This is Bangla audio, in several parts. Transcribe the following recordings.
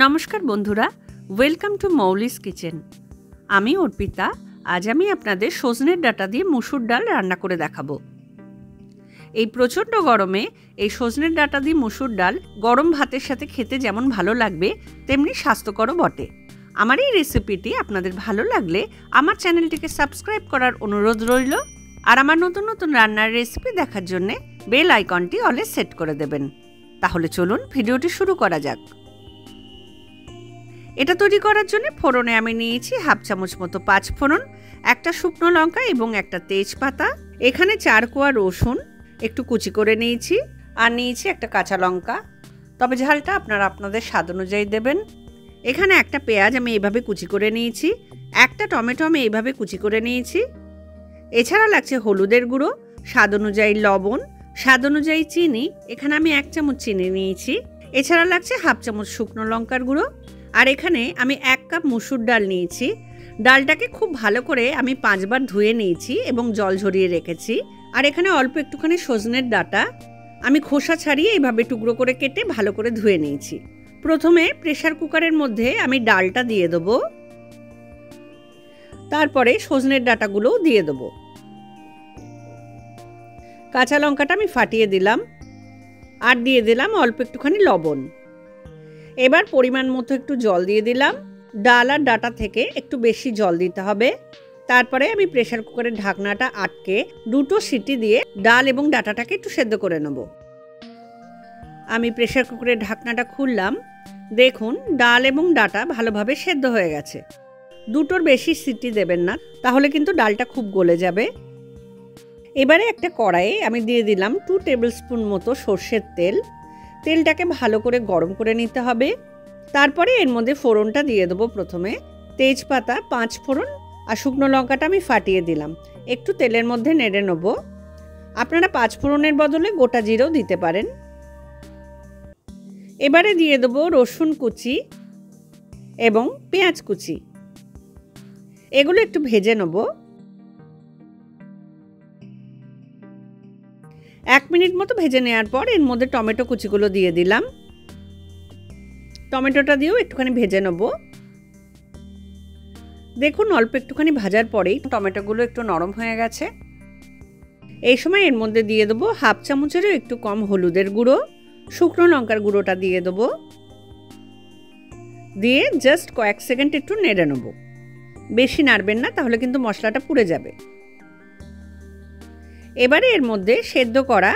নমস্কার বন্ধুরা, ওয়েলকাম টু মৌলিস কিচেন। আমি অর্পিতা। আজ আমি আপনাদের সজনের ডাঁটা দিয়ে মুসুর ডাল রান্না করে দেখাবো। এই প্রচণ্ড গরমে এই সজনের ডাঁটা দিয়ে মুসুর ডাল গরম ভাতের সাথে খেতে যেমন ভালো লাগবে তেমনি স্বাস্থ্যকরও বটে। আমার এই রেসিপিটি আপনাদের ভালো লাগলে আমার চ্যানেলটিকে সাবস্ক্রাইব করার অনুরোধ রইল, আর আমার নতুন নতুন রান্নার রেসিপি দেখার জন্যে বেল আইকনটি অলে সেট করে দেবেন। তাহলে চলুন ভিডিওটি শুরু করা যাক। এটা তৈরি করার জন্য ফোড়নে আমি নিয়েছি হাফ চামচ মতো 5 ফোড়ন, একটা শুকনো লঙ্কা এবং একটা তেজপাতা। এখানে 4 কোয়া রসুন একটু কুচি করে নিয়েছি, আর নিয়েছি একটা কাঁচা লঙ্কা, তবে ঝালটা আপনারা আপনাদের স্বাদ অনুযায়ী দেবেন। এখানে একটা পেঁয়াজ আমি এইভাবে কুচি করে নিয়েছি, একটা টমেটো আমি এইভাবে কুচি করে নিয়েছি। এছাড়া লাগছে হলুদের গুঁড়ো, স্বাদ অনুযায়ী লবণ, স্বাদ অনুযায়ী চিনি, এখানে আমি 1 চামচ চিনি নিয়েছি। এছাড়া লাগছে হাফ চামচ শুকনো লঙ্কার গুঁড়ো, আর এখানে আমি 1 কাপ মুসুর ডাল নিয়েছি। ডালটাকে খুব ভালো করে আমি 5 বার ধুয়ে নিয়েছি এবং জল ঝরিয়ে রেখেছি। আর এখানে অল্প একটুখানি সজনের ডাঁটা আমি খোসা ছাড়িয়ে এইভাবে টুকরো করে কেটে ভালো করে ধুয়ে নিয়েছি। প্রথমে প্রেসার কুকারের মধ্যে আমি ডালটা দিয়ে দেবো, তারপরে সজনের ডাঁটাগুলোও দিয়ে দেবো। কাঁচা লঙ্কাটা আমি ফাটিয়ে দিলাম, আর দিয়ে দিলাম অল্প একটুখানি লবণ। এবার পরিমাণ মতো একটু জল দিয়ে দিলাম। ডাল আর ডাঁটা থেকে একটু বেশি জল দিতে হবে। তারপরে আমি প্রেসার কুকারের ঢাকনাটা আটকে 2টো সিটি দিয়ে ডাল এবং ডাঁটাটাকে একটু সেদ্ধ করে নেব। আমি প্রেসার কুকারের ঢাকনাটা খুললাম, দেখুন ডাল এবং ডাঁটা ভালোভাবে সেদ্ধ হয়ে গেছে। 2টোর বেশি সিটি দেবেন না, তাহলে কিন্তু ডালটা খুব গলে যাবে। এবারে একটা কড়াইয়ে আমি দিয়ে দিলাম 2 টেবিল স্পুন মতো সর্ষের তেল। তেলটাকে ভালো করে গরম করে নিতে হবে। তারপরে এর মধ্যে ফোড়নটা দিয়ে দেবো। প্রথমে তেজপাতা, 5 ফোড়ন আর শুকনো লঙ্কাটা আমি ফাটিয়ে দিলাম। একটু তেলের মধ্যে নেড়ে নেব। আপনারা 5 ফোড়নের বদলে গোটা জিরেও দিতে পারেন। এবারে দিয়ে দেবো রসুন কুচি এবং পেঁয়াজ কুচি, এগুলো একটু ভেজে নেব। 1 মিনিট মতো ভেজে নেওয়ার পর এর মধ্যে টমেটো কুচিগুলো দিয়ে দিলাম। টমেটোটা দিয়েও একটুখানি ভেজে নেব। দেখুন অল্প একটুখানি ভাজার পরেই টমেটোগুলো একটু নরম হয়ে গেছে। এই সময় এর মধ্যে দিয়ে দেবো হাফ চামচেরও একটু কম হলুদের গুঁড়ো, শুকনো লঙ্কার গুঁড়োটা দিয়ে দেবো। দিয়ে জাস্ট কয়েক সেকেন্ড একটু নেড়ে নেব। বেশি নাড়বেন না, তাহলে কিন্তু মশলাটা পুড়ে যাবে। এবারে এর মধ্যে সেদ্ধ করা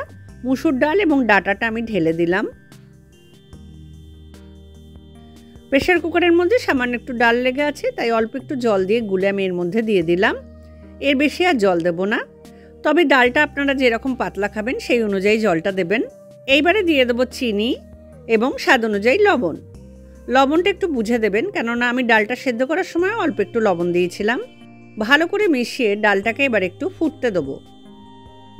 মুসুর ডাল এবং ডাঁটাটা আমি ঢেলে দিলাম। প্রেসার কুকারের মধ্যে সামান্য একটু ডাল লেগে আছে, তাই অল্প একটু জল দিয়ে গুলে আমি এর মধ্যে দিয়ে দিলাম। এর বেশি আর জল দেব না, তবে ডালটা আপনারা যেরকম পাতলা খাবেন সেই অনুযায়ী জলটা দেবেন। এইবারে দিয়ে দেবো চিনি এবং স্বাদ অনুযায়ী লবণ। লবণটা একটু বুঝে দেবেন, কেননা আমি ডালটা সেদ্ধ করার সময় অল্প একটু লবণ দিয়েছিলাম। ভালো করে মিশিয়ে ডালটাকে এবার একটু ফুটতে দেবো।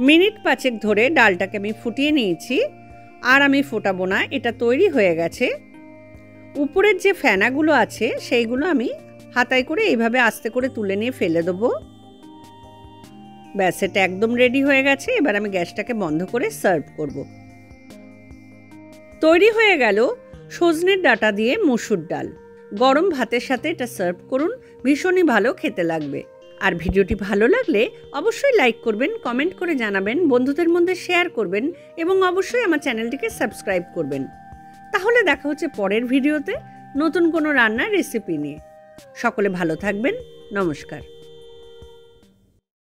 মিনিট 5 ধরে ডালটাকে আমি ফুটিয়ে নিয়েছি, আর আমি ফোটাবো না, এটা তৈরি হয়ে গেছে। উপরের যে ফেনাগুলো আছে সেইগুলো আমি হাতায় করে এইভাবে আস্তে করে তুলে নিয়ে ফেলে দেবো। ব্যাস, এটা একদম রেডি হয়ে গেছে। এবার আমি গ্যাসটাকে বন্ধ করে সার্ভ করব। তৈরি হয়ে গেল সজনের ডাঁটা দিয়ে মুসুর ডাল। গরম ভাতের সাথে এটা সার্ভ করুন, ভীষণই ভালো খেতে লাগবে। আর ভিডিওটি ভালো লাগলে অবশ্যই লাইক করবেন, কমেন্ট করে জানাবেন, বন্ধুদের মধ্যে শেয়ার করবেন এবং অবশ্যই আমার চ্যানেলটিকে সাবস্ক্রাইব করবেন। তাহলে দেখা হচ্ছে পরের ভিডিওতে নতুন কোনো রান্নার রেসিপি নিয়ে। সকলে ভালো থাকবেন। নমস্কার।